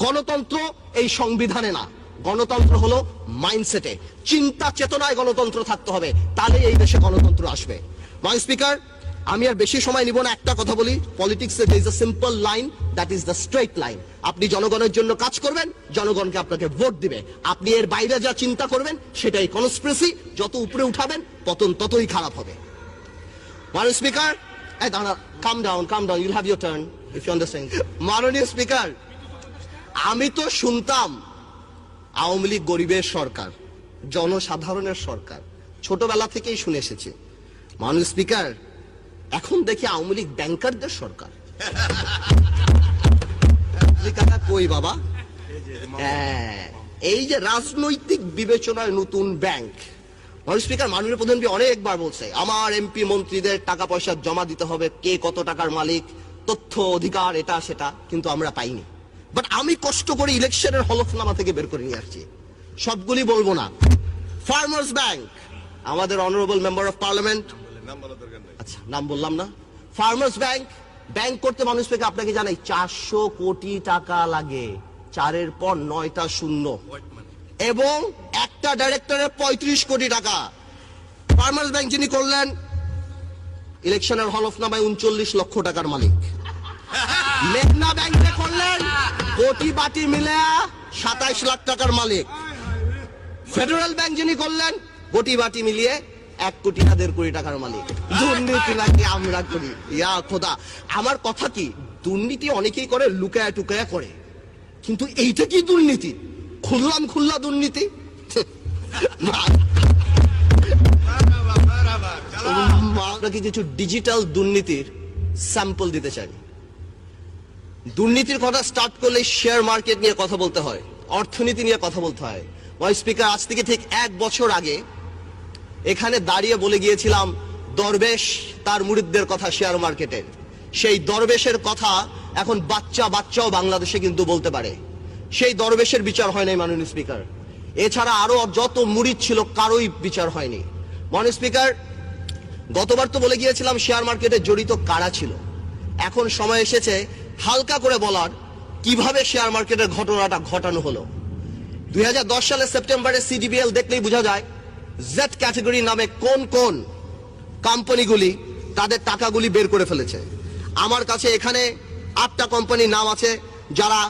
গণতন্ত্র এই সংবিধানে না, গণতন্ত্র হলো মাইন্ডসেটে, চিন্তা চেতনায় গণতন্ত্র থাকতে হবে, তাহলে এই দেশে গণতন্ত্র আসবে। মাই স্পিকার, আমি আর বেশি সময় নিব না, একটা কথা বলি, পলিটিক্সে there is a simple line, that is the straight line. আপনি জনগণের জন্য কাজ করবেন, জনগণকে আপনাকে ভোট দিবে। আপনি এর বাইরে যা চিন্তা করবেন সেটাই কনস্পিরেসি, যত উপরে উঠাবেন পতন ততই খারাপ হবে। মাননীয় speaker, come down, you'll have your turn if you understand. মাননীয় স্পিকার, আমি তো শুনতাম আওয়ামী লীগ গরিবের সরকার, জনসাধারণের সরকার, ছোটবেলা থেকেই শুনে এসেছি। মাননীয় স্পিকার, এখন দেখি আওয়ামী লীগ ব্যাংকারদের সরকার। কই বাবা, এই যে রাজনৈতিক বিবেচনায় নতুন ব্যাংক। মাননীয় স্পিকার, মাননীয় প্রধানমন্ত্রী অনেকবার বলছে আমার এমপি মন্ত্রীদের টাকা পয়সা জমা দিতে হবে, কে কত টাকার মালিক, তথ্য অধিকার, এটা সেটা, কিন্তু আমরা পাইনি। বাট আমি কষ্ট করে ইলেকশনের হলফনামা থেকে বের করে নিয়ে আসছি, সবগুলি বলবো না। ফার্মার্স ব্যাংক, আমাদের অনারেবল মেম্বার অফ পার্লামেন্ট, আচ্ছা নাম বললাম না। ফার্মার্স ব্যাংক করতে মানুষ থেকে আপনাকে জানাই 400 কোটি টাকা লাগে, 4-এর পর 9টা শূন্য, এবং একটা ডাইরেক্টরের 35 কোটি টাকা। ফার্মার্স ব্যাংক যিনি করলেন, ইলেকশনের হলফনামায় 39 লক্ষ টাকার মালিক। মেঘনা ব্যাংকে করলেন, কোটি বাটি মিলে 27 লাখ টাকার মালিক। ফেডারেল ব্যাংক যিনি করলেন, কোটি বাটি মিলিয়ে 1 কোটি 1.5 কোটি টাকার মালিক। দুর্নীতি নাকি আমরা করি? ইয়া খোদা, আমার কথা কি, দুর্নীতি অনেকেই করে লুকায়া টুকায়া করে, কিন্তু এইটা কি দুর্নীতি? খুল্লা দুর্নীতি। আপনাকে কিছু ডিজিটাল দুর্নীতির স্যাম্পল দিতে চাই। দুর্নীতির কথা স্টার্ট করলে শেয়ার মার্কেট নিয়ে কথা বলতে হয়, অর্থনীতি নিয়ে কথা বলতে হয়। স্পিকার, আজ থেকে ঠিক 1 বছর আগে এখানে দাঁড়িয়ে বলে গিয়েছিলাম দরবেশ তার মুরিদদের কথা শেয়ার মার্কেটের। সেই দরবেশের কথা এখন বাচ্চাও বাংলাদেশে কিন্তু বলতে পারে। সেই দরবেশের বিচার হয় নাই মাননীয় স্পিকার। এছাড়া আরো যত মুরিদ ছিল কারোই বিচার হয়নি। মাননীয় স্পিকার, গতবার তো বলে গিয়েছিলাম শেয়ার মার্কেটে জড়িত কারা ছিল। এখন সময় এসেছে হালকা করে বলার কিভাবে শেয়ার মার্কেটের ঘটনাটা ঘটানো হলো। 2010 সালের সেপ্টেম্বরে সিডিবিএল দেখলেই বোঝা যায় জেড ক্যাটাগরি নামে কোন কোন কোম্পানিগুলি তাদের টাকাগুলি বের করে ফেলেছে। আমার কাছে এখানে 8টা কোম্পানির নাম আছে যারা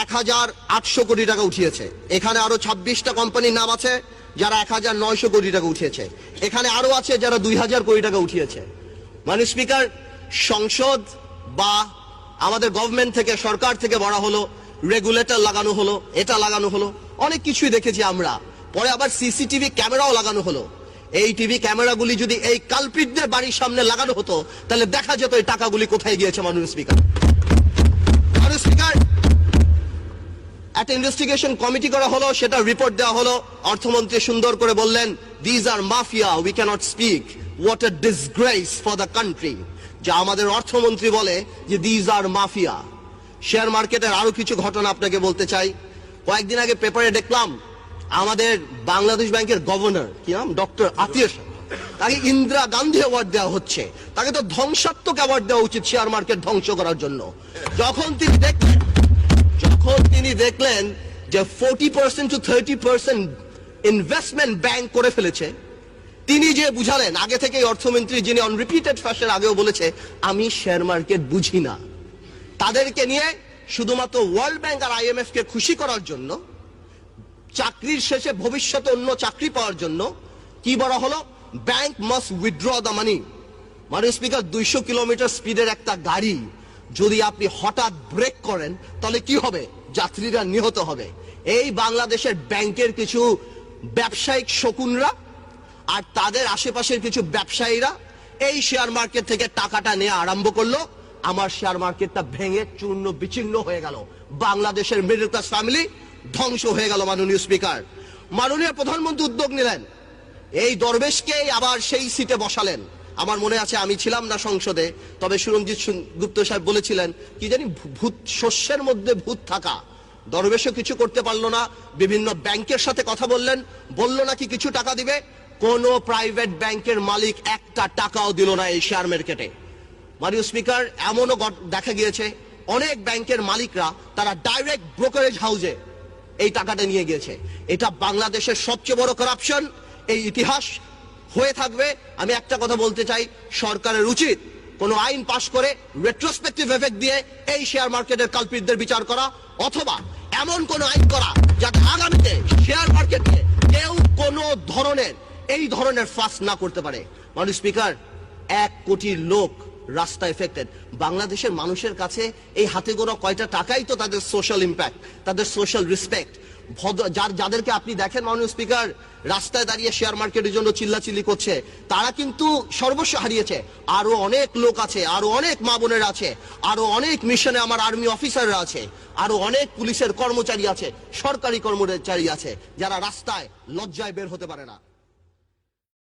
1800 কোটি টাকা উঠিয়েছে। এখানে আরো 26টা কোম্পানির নাম আছে যারা 1900 কোটি টাকা উঠিয়েছে। এখানে আরো আছে যারা 2000 কোটি টাকা উঠিয়েছে। মাননীয় স্পিকার, সংসদ বা আমাদের গভর্নমেন্ট থেকে, সরকার থেকে বলা হলো, রেগুলেটর লাগানো হলো, এটা লাগানো হলো, অনেক কিছুই দেখেছি আমরা। পরে আবার সিসিটিভি ক্যামেরাও লাগানো হলো। এই টিভি ক্যামেরাগুলি যদি এই কালপ্রিটদের বাড়ির সামনে লাগানো হতো তাহলে দেখা যেত এই টাকাগুলি কোথায় গিয়েছে। মাননীয় স্পিকার, একটা ইনভেস্টিগেশন কমিটি করা হলো, সেটা রিপোর্ট দেওয়া হলো। অর্থমন্ত্রী সুন্দর করে বললেন, these are mafia, we can't speak, what a disgrace for the country. যা আমাদের অর্থমন্ত্রী বলে যে দিজ আর মাফিয়া। শেয়ার মার্কেটের আরো কিছু ঘটনা আপনাকে বলতে চাই। কয়েকদিন আগে পেপারে দেখলাম আমাদের বাংলাদেশ ব্যাংকের গভর্নর, কি নাম, ডক্টর আতিয়ার, তাকে ইন্দিরা গান্ধী অ্যাওয়ার্ড দেওয়া হচ্ছে। তাকে তো ধ্বংসাত্মক অ্যাওয়ার্ড দেওয়া উচিত শেয়ার মার্কেট ধ্বংস করার জন্য। যখন তিনি দেখলেন যে 40% to 30% ইনভেস্টমেন্ট ব্যাংক করে ফেলেছে, তিনি যে বুঝালেন, আগে থেকেই অর্থমন্ত্রী যিনি অন রিপিটেড ফ্যাশন আগেও বলেছে আমি শেয়ার মার্কেট বুঝি না, তাদেরকে নিয়ে শুধুমাত্র ওয়ার্ল্ড ব্যাংক আর IMF কে খুশি করার জন্য, চাকরির শেষে ভবিষ্যতে অন্য চাকরি পাওয়ার জন্য কি বলা হলো, bank must withdraw the money. মাননীয় স্পিকার, 200 কিলোমিটার স্পিডের একটা গাড়ি যদি আপনি হঠাৎ ব্রেক করেন তাহলে কি হবে? যাত্রীরা নিহত হবে। এই বাংলাদেশের ব্যাংকের কিছু ব্যবসায়িক শকুনরা আর তাদের আশেপাশের কিছু ব্যবসায়ীরা এই শেয়ার মার্কেট থেকে টাকাটা নেওয়া আরম্ভ করলো। আমার শেয়ার মার্কেটটা ভেঙে চূর্ণ বিচ্ছিন্ন হয়ে গেল, বাংলাদেশের মিডল ক্লাস ফ্যামিলি ধ্বংস হয়ে গেল। মাননীয় স্পিকার, মাননীয় প্রধানমন্ত্রী উদ্যোগ নিলেন, এই দরবেশকে আবার সেই সিটে বসালেন। আমার মনে আছে, আমি ছিলাম না সংসদে, তবে সুরঞ্জিত গুপ্ত সাহেব বলেছিলেন, কি জানি, ভূত শস্যের মধ্যে ভূত থাকা। দরবেশও কিছু করতে পারলো না, বিভিন্ন ব্যাংকের সাথে কথা বললেন, বললো নাকি কিছু টাকা দিবে, কোন প্রাইভেট ব্যাংকের মালিক একটা টাকাও দিল না এই শেয়ার মার্কেটে। মাননীয় স্পিকার, এমনও দেখা গিয়েছে অনেক ব্যাংকের মালিকরা তারা ডাইরেক্ট ব্রোকারেজ হাউসে এই টাকাটা নিয়ে গিয়েছে। এটা বাংলাদেশের সবচেয়ে বড় কারাপশন, এই ইতিহাস হয়ে থাকবে। আমি একটা কথা বলতে চাই, সরকারের উচিত কোন আইন পাশ করে রেট্রোস্পেক্টিভ এফেক্ট দিয়ে এই শেয়ার মার্কেটের কালপ্রিটদের বিচার করা, অথবা এমন কোন আইন করা যাতে আগামীতে শেয়ার মার্কেটে কেউ কোনো ধরনের এই ধরনের ফাঁস না করতে পারে। মাননীয় স্পিকার, 1 কোটি লোক রাস্তা এফেক্টেড। বাংলাদেশের মানুষের কাছে এই হাতে গোনা কয়টা টাকাই তো তাদের সোশ্যাল ইম্প্যাক্ট, তাদের সোশ্যাল রেসপেক্ট। যাদেরকে আপনি দেখেন মাননীয় স্পিকার রাস্তায় দাঁড়িয়ে শেয়ার মার্কেটের জন্য চিল্লাচিল্লি করছে, তারা কিন্তু সর্বস্ব হারিয়েছে। আরো অনেক লোক আছে, আরো অনেক মা বোনের আছে, আরো অনেক মিশনে আমার আর্মি অফিসাররা আছে, আরো অনেক পুলিশের কর্মচারী আছে, সরকারি কর্মচারী আছে, যারা রাস্তায় লজ্জায় বের হতে পারে না।